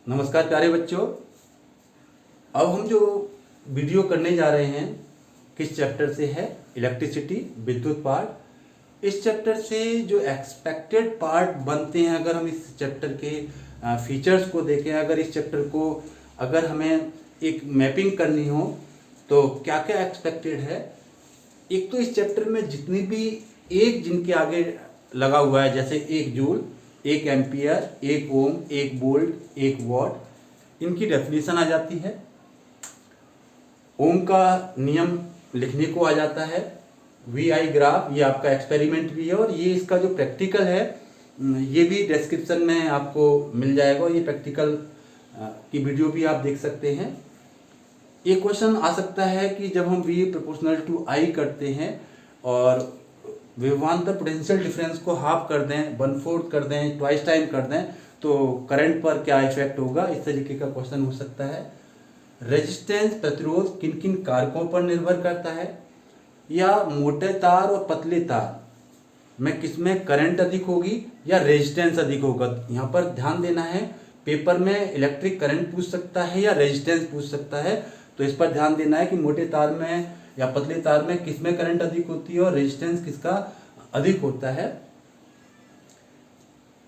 नमस्कार प्यारे बच्चों। अब हम जो वीडियो करने जा रहे हैं किस चैप्टर से है, इलेक्ट्रिसिटी, विद्युत पार्ट। इस चैप्टर से जो एक्सपेक्टेड पार्ट बनते हैं, अगर हम इस चैप्टर के फीचर्स को देखें, अगर इस चैप्टर को अगर हमें एक मैपिंग करनी हो तो क्या क्या एक्सपेक्टेड है। एक तो इस चैप्टर में जितनी भी एक जिनके आगे लगा हुआ है, जैसे 1 joule, 1 ampere, 1 ohm, 1 volt, 1 watt, इनकी डेफिनेशन आ जाती है। ओम का नियम लिखने को आ जाता है। VI ग्राफ, ये आपका एक्सपेरिमेंट भी है और ये इसका जो प्रैक्टिकल है ये भी डिस्क्रिप्शन में आपको मिल जाएगा। ये प्रैक्टिकल की वीडियो भी आप देख सकते हैं। एक क्वेश्चन आ सकता है कि जब हम V प्रोपोर्शनल टू I करते हैं और विभवांतर पोटेंशियल डिफरेंस को हाफ कर दें, 1/4 कर दें, ट्वाइस टाइम कर दें, तो करंट पर क्या इफेक्ट होगा, इस तरीके का क्वेश्चन हो सकता है। रेजिस्टेंस, प्रतिरोध किन किन कारकों पर निर्भर करता है, या मोटे तार और पतले तार में किसमें करंट अधिक होगी या रेजिस्टेंस अधिक होगा। यहाँ पर ध्यान देना है, पेपर में इलेक्ट्रिक करंट पूछ सकता है या रेजिस्टेंस पूछ सकता है, तो इस पर ध्यान देना है कि मोटे तार में या पतले तार में किसमें करंट अधिक होती है और रेजिस्टेंस किसका अधिक होता है।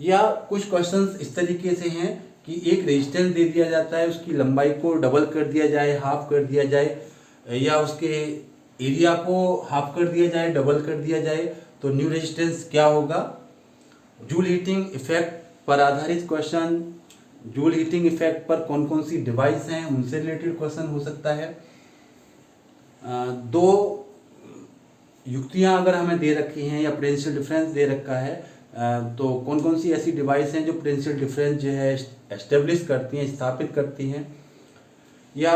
या कुछ क्वेश्चंस इस तरीके से हैं कि एक रेजिस्टेंस दे दिया जाता है, उसकी लंबाई को डबल कर दिया जाए, हाफ कर दिया जाए, या उसके एरिया को हाफ कर दिया जाए, डबल कर दिया जाए, तो न्यू रेजिस्टेंस क्या होगा। जूल हीटिंग इफेक्ट पर आधारित क्वेश्चन, जूल हीटिंग इफेक्ट पर कौन कौन सी डिवाइस हैं उनसे रिलेटेड क्वेश्चन हो सकता है। दो युक्तियां अगर हमें दे रखी हैं या पोटेंशियल डिफरेंस दे रखा है, तो कौन कौन सी ऐसी डिवाइस हैं जो पोटेंशियल डिफरेंस जो है एस्टेब्लिश करती हैं, स्थापित करती हैं। या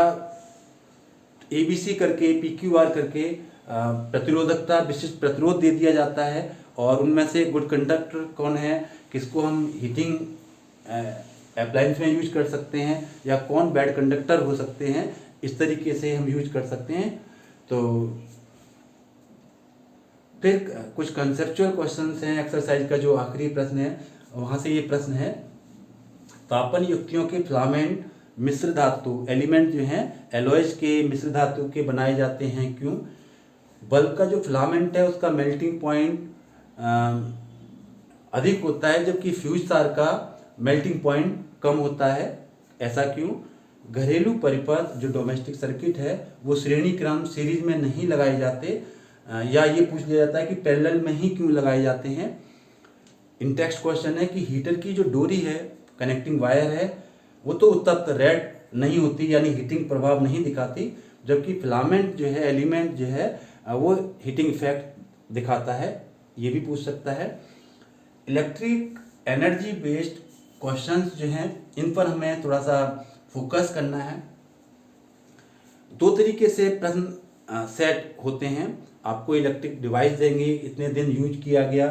ABC करके, PQR करके प्रतिरोधकता, विशिष्ट प्रतिरोध दे दिया जाता है और उनमें से गुड कंडक्टर कौन है, किसको हम हीटिंग अप्लायंस में यूज कर सकते हैं, या कौन बैड कंडक्टर हो सकते हैं, इस तरीके से हम यूज कर सकते हैं। तो फिर कुछ कंसेप्चुअल क्वेश्चंस हैं। एक्सरसाइज का जो आखिरी प्रश्न है वहाँ से ये प्रश्न है, तापन युक्तियों के फिलामेंट मिश्र धातु एलिमेंट जो हैं एलॉयज के मिश्र धातु के बनाए जाते हैं, क्यों। बल्ब का जो फिलामेंट है उसका मेल्टिंग पॉइंट अधिक होता है जबकि फ्यूज तार का मेल्टिंग पॉइंट कम होता है, ऐसा क्यों। घरेलू परिपथ जो डोमेस्टिक सर्किट है वो श्रेणी क्रम सीरीज में नहीं लगाए जाते, या ये पूछ लिया जाता है कि पैरेलल में ही क्यों लगाए जाते हैं। इन टेक्स्ट क्वेश्चन है कि हीटर की जो डोरी है, कनेक्टिंग वायर है, वो तो उत्तप्त रेड नहीं होती, यानी हीटिंग प्रभाव नहीं दिखाती, जबकि फिलामेंट जो है, एलिमेंट जो है, वो हीटिंग इफेक्ट दिखाता है, ये भी पूछ सकता है। इलेक्ट्रिक एनर्जी बेस्ड क्वेश्चंस जो हैं इन पर हमें थोड़ा सा फोकस करना है। दो तरीके से प्रश्न सेट होते हैं। आपको इलेक्ट्रिक डिवाइस देंगे, इतने दिन यूज किया गया,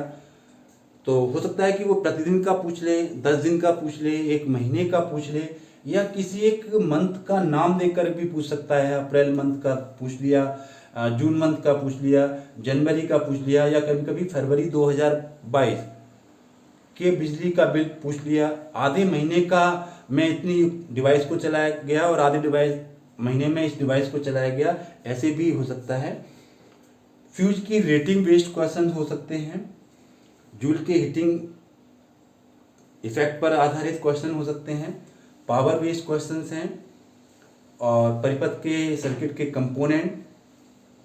तो हो सकता है कि वो प्रतिदिन का पूछ ले, 10 दिन का पूछ ले, 1 महीने का पूछ ले, या किसी एक मंथ का नाम देकर भी पूछ सकता है। अप्रैल मंथ का पूछ लिया, जून मंथ का पूछ लिया, जनवरी का पूछ लिया, या कभी कभी फरवरी 2022 के बिजली का बिल पूछ लिया। आधे महीने का मैं इतनी डिवाइस को चलाया गया और आधे महीने में इस डिवाइस को चलाया गया, ऐसे भी हो सकता है। फ्यूज की रेटिंग बेस्ड क्वेश्चन हो सकते हैं। जूल के हीटिंग इफेक्ट पर आधारित क्वेश्चन हो सकते हैं। पावर बेस्ड क्वेश्चंस हैं, और परिपथ के सर्किट के कंपोनेंट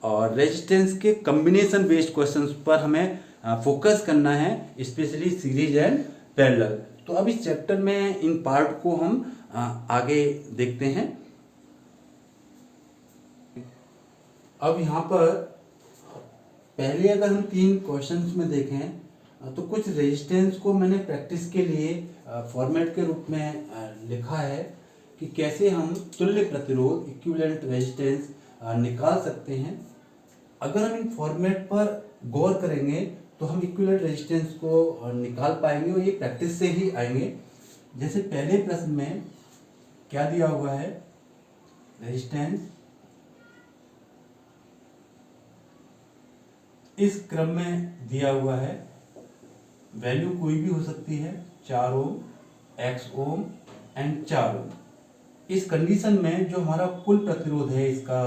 और रेजिस्टेंस के कॉम्बिनेशन बेस्ड क्वेश्चंस पर हमें फोकस करना है, स्पेशली सीरीज एंड पैरेलल। तो अब इस चैप्टर में इन पार्ट को हम आगे देखते हैं। अब यहाँ पर पहले अगर हम 3 क्वेश्चंस में देखें तो कुछ रेजिस्टेंस को मैंने प्रैक्टिस के लिए फॉर्मेट के रूप में लिखा है कि कैसे हम तुल्य प्रतिरोध, इक्विवेलेंट रेजिस्टेंस निकाल सकते हैं। अगर हम इन फॉर्मेट पर गौर करेंगे तो हम इक्विवेलेंट रेजिस्टेंस को निकाल पाएंगे, और ये प्रैक्टिस से ही आएंगे। जैसे पहले प्रश्न में क्या दिया हुआ है, रेजिस्टेंस इस क्रम में दिया हुआ है, वैल्यू कोई भी हो सकती है, 4 ओम, X ओम, एंड 4 ओम। इस कंडीशन में जो हमारा कुल प्रतिरोध है इसका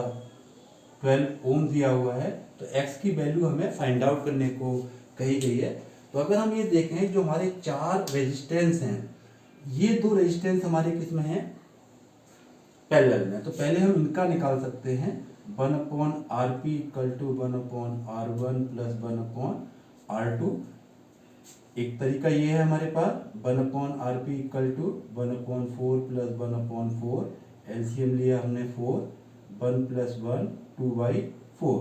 12 ओम दिया हुआ है, तो x की वैल्यू हमें फाइंड आउट करने को कही गई है। तो अगर हम ये देखें जो हमारे 4 रेजिस्टेंस हैं, ये 2 रेजिस्टेंस हमारे किस में हैं, पैरेलल में। तो पहले हम इनका निकाल सकते हैं 1/Rp equal to 1/R1 plus 1/R2। एक तरीका ये है हमारे पास 1/Rp equal to 1/4 plus 1/4, LCM लिया हमने 4, 1 प्लस 1 2/4।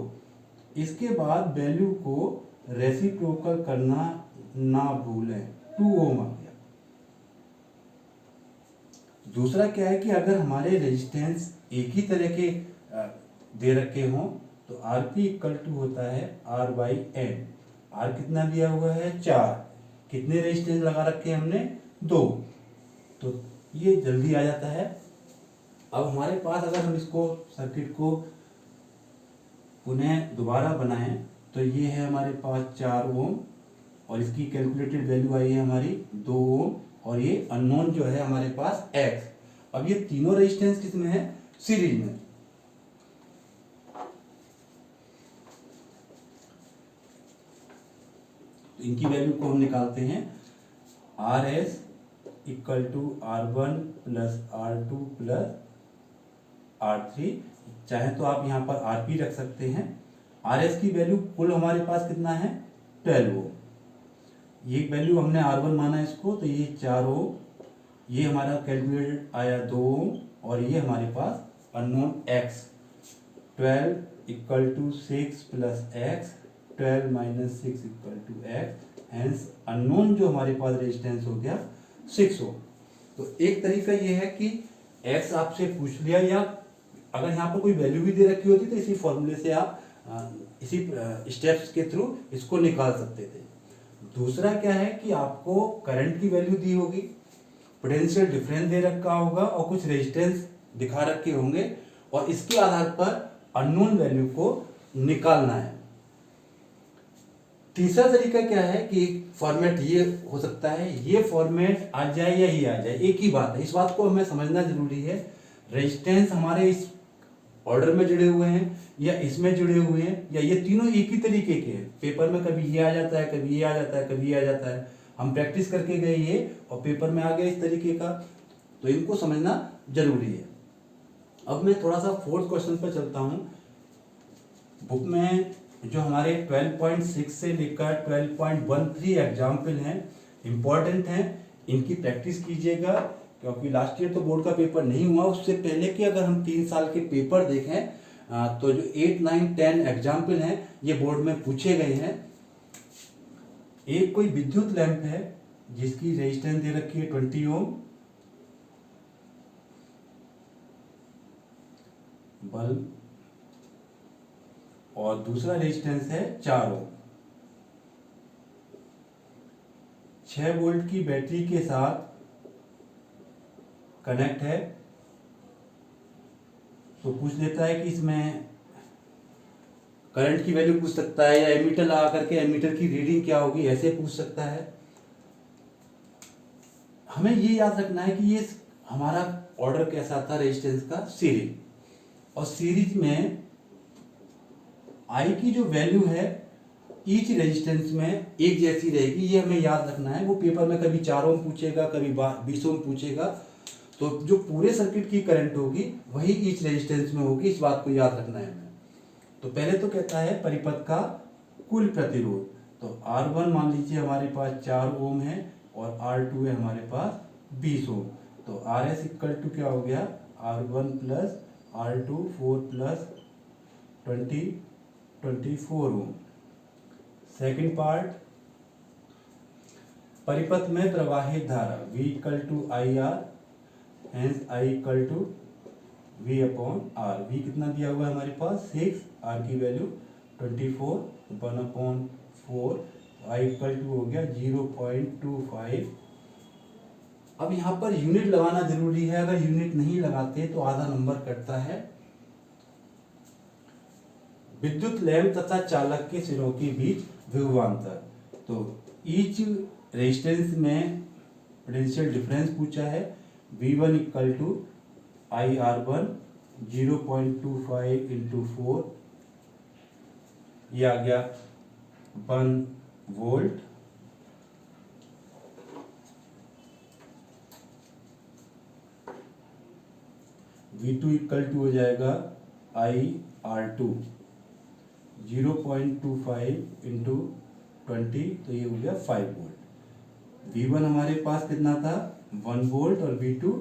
इसके बाद वैल्यू को रेसिप्रोकल करना ना भूलें, 2 ओम आ गया। दूसरा क्या है कि अगर हमारे रेजिस्टेंस एक ही तरह के दे रखे हों तो Rp इक्वल टू होता है R/N। R कितना दिया हुआ है 4, कितने रेजिस्टेंस लगा रखे हैं हमने 2, तो ये जल्दी आ जाता है। अब हमारे पास अगर हम इसको सर्किट को पुनः दोबारा बनाएं तो ये है हमारे पास 4 ओम और इसकी कैलकुलेटेड वैल्यू आई है हमारी 2 ओम और ये अननोन जो है हमारे पास x। अब ये तीनों रेजिस्टेंस किस में है, सीरीज में। तो इनकी वैल्यू को हम निकालते हैं Rs equal to R1 plus R2 plus R3। चाहे तो आप यहाँ पर Rp रख सकते हैं। Rs की वैल्यू कुल हमारे पास कितना है 12 ओम। ये वैल्यू हमने R1 माना इसको, तो ये 4 ओम, ये हमारा कैलकुलेटेड आया 2 ओम और ये हमारे पास unknown x 12 equal to 6 plus x, 12 minus 6 equal to x, hence unknown जो हमारे पास रेजिस्टेंस हो गया 6 ओम। तो एक तरीका ये है कि x आपसे पूछ लिया या अगर यहाँ पर कोई वैल्यू भी दे रखी होती तो इसी फॉर्मूले से आप इसी स्टेप्स के थ्रू इसको निकाल सकते थे। दूसरा क्या है कि आपको करंट की वैल्यू दी होगी, पोटेंशियल डिफरेंस दे रखा होगा और कुछ रेजिस्टेंस दिखा रखे होंगे और इसके आधार पर अननोन वैल्यू को निकालना है। तीसरा तरीका क्या है कि फॉर्मेट ये हो सकता है, ये फॉर्मेट आ जाए या ये आ जाए, एक ही बात है। इस बात को हमें समझना जरूरी है। रेजिस्टेंस हमारे इस ऑर्डर में जुड़े हुए हैं या इसमें जुड़े हुए हैं या ये तीनों एक ही तरीके के हैं। पेपर में कभी ये आ जाता है, कभी ये आ जाता है, कभी ये आ जाता है। हम प्रैक्टिस करके गए ये और पेपर में आ गया इस तरीके का, तो इनको समझना जरूरी है। अब मैं थोड़ा सा 4th क्वेश्चन पर चलता हूँ। बुक में जो हमारे 12.6 से लेकर 12.13 एग्जाम्पल हैं, इंपॉर्टेंट हैं, इनकी प्रैक्टिस कीजिएगा क्योंकि लास्ट ईयर तो बोर्ड का पेपर नहीं हुआ। उससे पहले कि अगर हम 3 साल के पेपर देखें तो जो 8, 9, 10 एग्जाम्पल हैं ये बोर्ड में पूछे गए हैं। एक कोई विद्युत लैंप है जिसकी रेजिस्टेंस दे रखी है 20 ओम, बल्ब, और दूसरा रेजिस्टेंस है 4 ओम। 6 वोल्ट की बैटरी के साथ कनेक्ट है। तो पूछ लेता है कि इसमें करंट की वैल्यू पूछ सकता है या एमीटर लगा करके एमीटर की रीडिंग क्या होगी ऐसे पूछ सकता है। हमें ये याद रखना है कि ये हमारा ऑर्डर कैसा था रेजिस्टेंस का, सीरीज, और सीरीज में आई की जो वैल्यू है ईच रेजिस्टेंस में एक जैसी रहेगी, ये हमें याद रखना है। वो पेपर में कभी 4 ओम पूछेगा, कभी 20 ओम पूछेगा, तो जो पूरे सर्किट की करंट होगी वही ईच रेजिस्टेंस में होगी, इस बात को याद रखना है हमें। तो पहले तो कहता है परिपथ का कुल प्रतिरोध, तो R1 मान लीजिए हमारे पास 4 ओम है और R2 है हमारे पास 20 ओम। तो Rs इक्वल टू क्या हो गया, R1 plus R2 4 plus 24 ohm. Second part, परिपथ में प्रवाहित धारा V equal to IR, hence I equal to V upon R। V कितना दिया हुआ है हमारे पास 6, R की वैल्यू 24, 1/4, I इक्वल टू हो गया 0.25। अब यहाँ पर यूनिट लगाना जरूरी है, अगर यूनिट नहीं लगाते तो आधा नंबर कटता है। विद्युत लैंप तथा चालक के सिरों के बीच विभवांतर, तो ईच रेजिस्टेंस में पोटेंशियल डिफरेंस पूछा है, V1 equal to IR1 0.25 into 4, ये आ गया 1 वोल्ट। V2 इक्वल टू हो जाएगा IR2 0.25 इंटू 20, तो ये हो गया 5 वोल्ट। V1 हमारे पास कितना था 1 वोल्ट और V2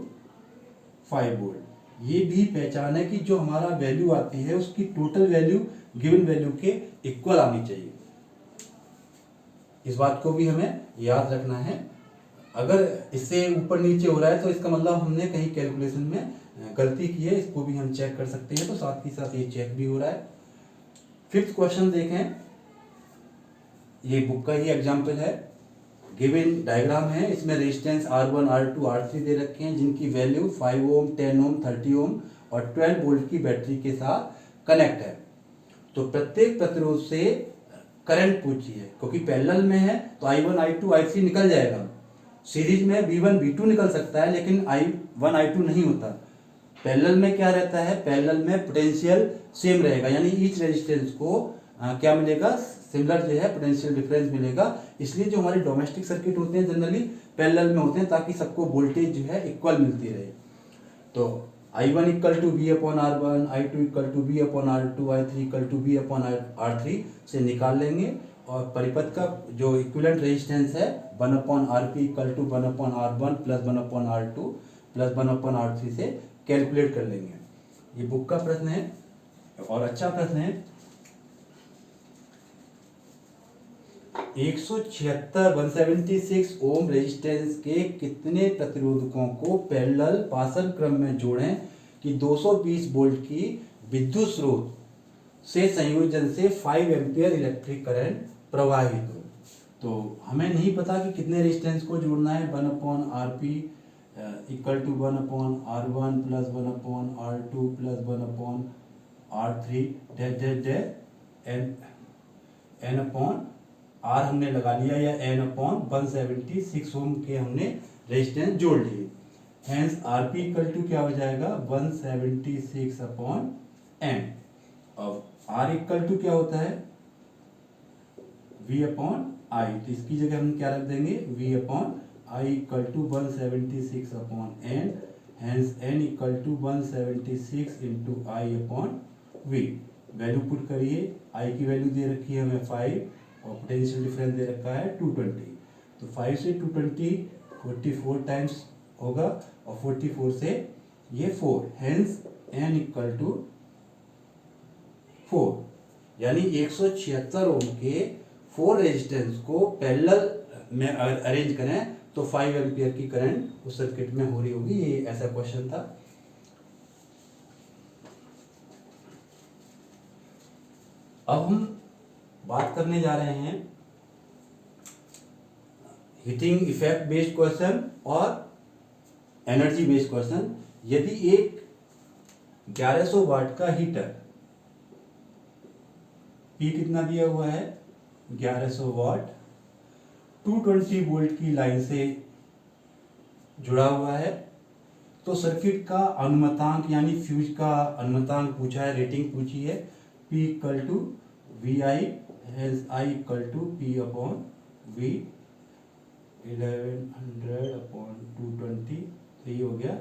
5 वोल्ट। ये भी पहचान है कि जो हमारा वैल्यू आती है उसकी टोटल वैल्यू गिवन वैल्यू के इक्वल आनी चाहिए। इस बात को भी हमें याद रखना है। अगर इससे ऊपर नीचे हो रहा है तो इसका मतलब हमने कहीं कैलकुलेशन में गलती की है, इसको भी हम चेक कर सकते हैं। तो साथ ही साथ ये चेक भी हो रहा है। फिफ्थ क्वेश्चन देखें, ये बुक का ही एग्जाम्पल है। गिवन डायग्राम है, इसमें रेजिस्टेंस R1, R2, R3 दे रखे हैं जिनकी वैल्यू 5 ओम, 10 ओम, 30 ओम और 12 वोल्ट की बैटरी के साथ कनेक्ट है। तो प्रत्येक प्रतिरोध से करंट पूछिए, क्योंकि पैरेलल में है तो I1, I2, I3 निकल जाएगा। सीरीज में V1, V2 निकल सकता है लेकिन I1, I2 नहीं होता। पैरेलल में क्या रहता है, पैरेलल में पोटेंशियल सेम रहेगा, यानी ईच रेजिस्टेंस को क्या मिलेगा, सिमिलर जो है पोटेंशियल डिफरेंस मिलेगा। इसलिए जो हमारे डोमेस्टिक सर्किट होते हैं जनरली पैरेलल में होते हैं ताकि सबको वोल्टेज जो है इक्वल मिलती रहे। तो I1 equal to V upon R1, I2 equal to V upon R2, I3 equal to V upon R3 से निकाल लेंगे और परिपथ का जो इक्विवेलेंट रेजिस्टेंस है 1 upon RP equal to 1 upon R1 plus 1 upon R2 plus 1 upon R3 से calculate कर लेंगे। ये बुक का प्रश्न है और अच्छा प्रश्न है। 176 ओम रेजिस्टेंस के कितने प्रतिरोधकों को पैरेलल पार्षद क्रम में जोड़ें कि 220 वोल्ट की विद्युत स्रोत से संयोजन से 5 एम्पियर इलेक्ट्रिक करंट प्रवाहित हो। तो हमें नहीं पता कि कितने रेजिस्टेंस को जोड़ना है। 1 upon RP equal to 1 upon R1 plus 1 upon R2 plus 1 upon R3 dash dash dash n upon R हमने लगा लिया, या n अपॉन 176 ओम के हमने रेजिस्टेंस जोड़ लिए। हेंस RP इक्वल टू क्या हो जाएगा 176 अपॉन n। अब R इक्वल टू क्या होता है V अपॉन I, तो इसकी जगह हम क्या रख देंगे V upon I equal to 176 upon n। Hence n equal to 176 into I upon V। Value put करिए, I की वैल्यू दे रखी है हमें 5 और पोटेंशियल डिफरेंस दे रखा है 220। तो 5 से 220 44 टाइम्स होगा और 44 से ये 4, हेंस n इक्वल टू 4। यानी 176 ओम के 4 रेजिस्टेंस को पैरेलल में अरेंज करें तो 5 एम्पियर की करंट उस सर्किट में हो रही होगी। ये ऐसा क्वेश्चन था। अब हम बात करने जा रहे हैं हीटिंग इफेक्ट बेस्ड क्वेश्चन और एनर्जी बेस्ड क्वेश्चन। यदि एक 1100 वाट का हीटर, P कितना दिया हुआ है 1100 वाट, 220 वोल्ट की लाइन से जुड़ा हुआ है, तो सर्किट का अनुमतांक यानी फ्यूज का अनुमतांक पूछा है, रेटिंग पूछी है। P equal to VI, hence I equal to P upon V 1100 upon 220, तो ये हो गया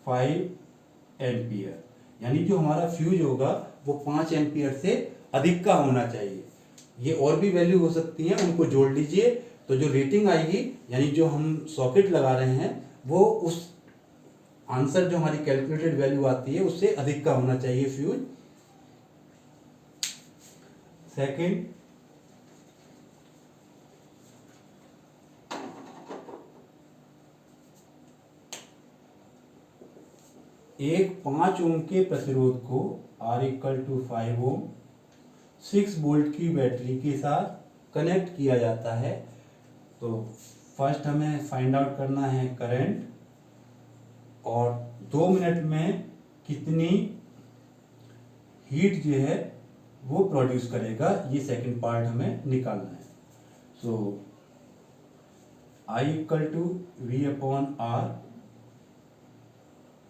5 एम्पियर। यानी जो हमारा फ्यूज होगा वो 5 एम्पियर से अधिक का होना चाहिए। ये और भी वैल्यू हो सकती है, उनको जोड़ लीजिए तो जो रेटिंग आएगी, यानी जो हम सॉकेट लगा रहे हैं वो उस आंसर जो हमारी कैलकुलेटेड वैल्यू आती है उससे अधिक का होना चाहिए फ्यूज। सेकंड, एक 5 ओम के प्रतिरोध को R equal to 5 ohm 6 volt की बैटरी के साथ कनेक्ट किया जाता है। तो फर्स्ट हमें फाइंड आउट करना है करंट और 2 मिनट में कितनी हीट जो है वो प्रोड्यूस करेगा, ये सेकंड पार्ट हमें निकालना है। So I equal to V upon R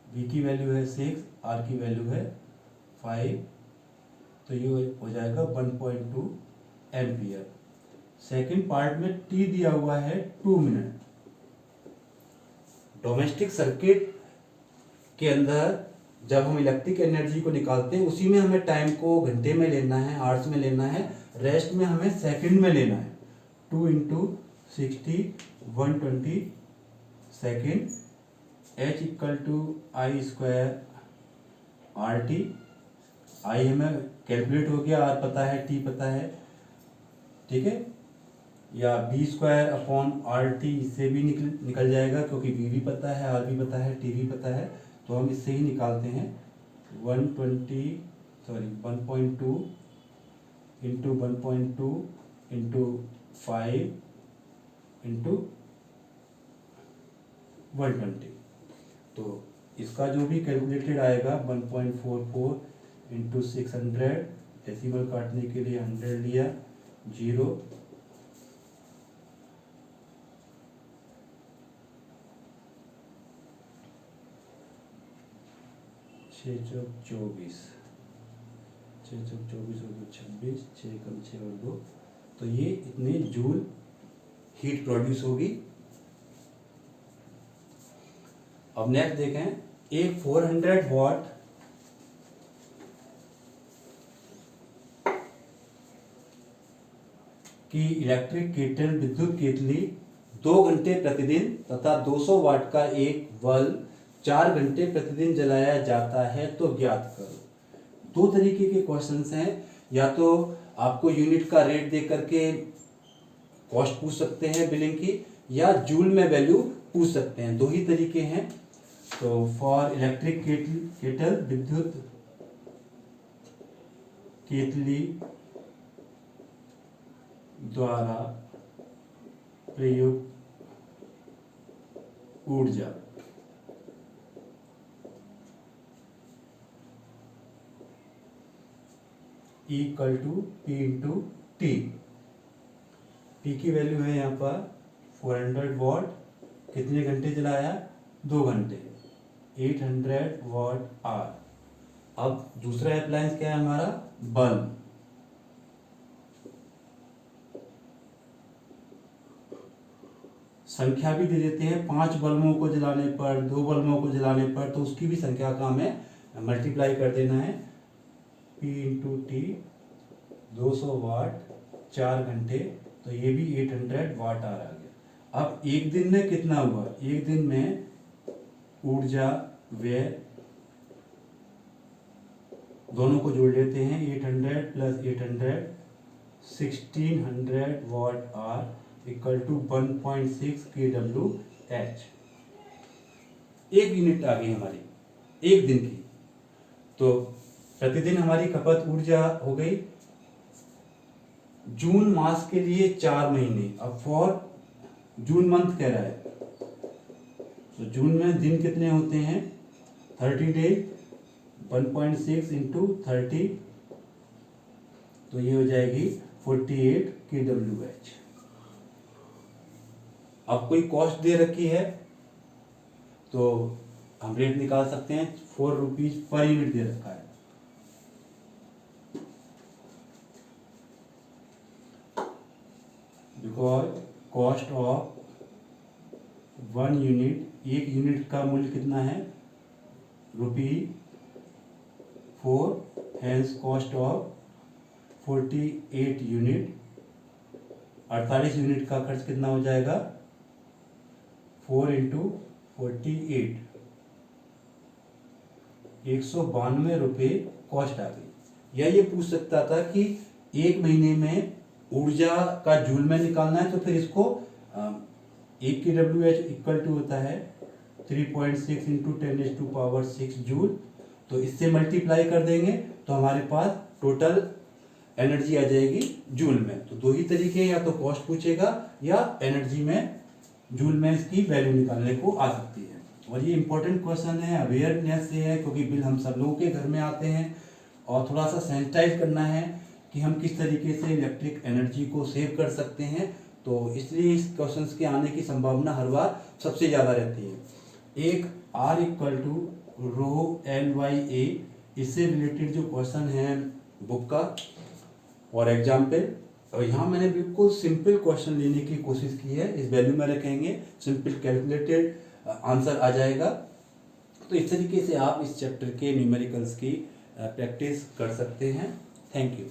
V की वैल्यू है 6, R की वैल्यू है 5, तो ये हो जाएगा 1.2 एम्पियर। सेकेंड पार्ट में T दिया हुआ है 2 मिनट। डोमेस्टिक सर्किट के अंदर जब हम इलेक्ट्रिक एनर्जी को निकालते हैं उसी में हमें टाइम को घंटे में लेना है, आवर्स में लेना है, रेस्ट में हमें सेकंड में लेना है। 2 into 60 120 second, H equal to I square R T. I हमें कैलकुलेट हो गया, आर पता है, टी पता है, ठीक है, या B square upon R T, इससे भी निकल जाएगा क्योंकि बी भी पता है, आर भी पता है, टी भी पता है, तो हम इससे ही निकालते हैं। 1.2 इंटू 1.2 इंटू 5 इंटू 120, तो इसका जो भी कैलकुलेटेड आएगा 1.44 इंटू 600, डेसिमल काटने के लिए 100 लिया, 0, 6 चौक 24, 6 चौक 24 और 26, 6 कम 6 और 2, तो ये इतने जूल हीट प्रोड्यूस होगी। अब नेक्स्ट देखें, एक 400 वाट की इलेक्ट्रिक केटल, विद्युत केतली 2 घंटे प्रतिदिन तथा 200 वाट का एक बल्ब 4 घंटे प्रतिदिन जलाया जाता है तो ज्ञात करो। 2 तरीके के क्वेश्चंस हैं, या तो आपको यूनिट का रेट दे करके कॉस्ट पूछ सकते हैं बिलिंग की, या जूल में वैल्यू पूछ सकते हैं, 2 ही तरीके हैं। तो फॉर इलेक्ट्रिक केटल, विद्युत केतली द्वारा प्रयुक्त ऊर्जा equal to P into T. P की वैल्यू है यहाँ पर 400 वॉट, कितने घंटे चलाया, 2 घंटे, 800 वॉट आवर। अब दूसरा अप्लायंस क्या है हमारा, बल्ब। संख्या भी दे देते हैं, 5 बल्बों को जलाने पर, 2 बल्बों को जलाने पर, तो उसकी भी संख्या का हमें मल्टीप्लाई कर देना है। P इंटू टी, 200 वाट 4 घंटे, तो ये भी 800 वाट आ गया। अब एक दिन में कितना हुआ, एक दिन में ऊर्जा व्यय दोनों को जोड़ लेते हैं, 800 plus 800 1600 watt hour equal to 1.6 kWh। एक यूनिट आ गई हमारी एक दिन की, तो प्रतिदिन हमारी खपत ऊर्जा हो गई। जून मास के लिए 4 महीने, अब फॉर जून मंथ कह रहा है, तो जून में दिन कितने होते हैं, 30 डेज, 1.6 इंटू 30, तो ये हो जाएगी 48 kWh। अब कोई कॉस्ट दे रखी है तो हम रेट निकाल सकते हैं, 4 रुपीज पर यूनिट दे रखा है। बिकॉज कॉस्ट ऑफ 1 यूनिट, एक यूनिट का मूल्य कितना है, ₹4, hence cost of 48 unit, 48 unit का खर्च कितना हो जाएगा, 4 इंटू 48, 192 रुपये कॉस्ट आ गई। या ये पूछ सकता था कि एक महीने में ऊर्जा का जूल में निकालना है, तो फिर इसको 1 kWh इक्वल टू होता है 3.6 इंटू 10⁻⁶ जूल, तो इससे मल्टीप्लाई कर देंगे तो हमारे पास टोटल एनर्जी आ जाएगी जूल में। तो 2 ही तरीके, या तो कॉस्ट पूछेगा या एनर्जी में जूल में इसकी वैल्यू निकालने को आ सकती है। और ये इंपॉर्टेंट क्वेश्चन है, अवेयरनेस से है, क्योंकि बिल हम सब लोगों के घर में आते हैं और थोड़ा सा सेंसिटाइज करना है कि हम किस तरीके से इलेक्ट्रिक एनर्जी को सेव कर सकते हैं, तो इसलिए इस क्वेश्चंस के आने की संभावना हर बार सबसे ज़्यादा रहती है। एक R equal to rho LYA, इससे रिलेटेड जो क्वेश्चन है बुक का और एग्जाम्पल, और यहाँ मैंने बिल्कुल सिंपल क्वेश्चन लेने की कोशिश की है। इस वैल्यू में रखेंगे, सिंपल कैलकुलेटेड आंसर आ जाएगा। तो इस तरीके से आप इस चैप्टर के न्यूमेरिकल्स की प्रैक्टिस कर सकते हैं। Thank you.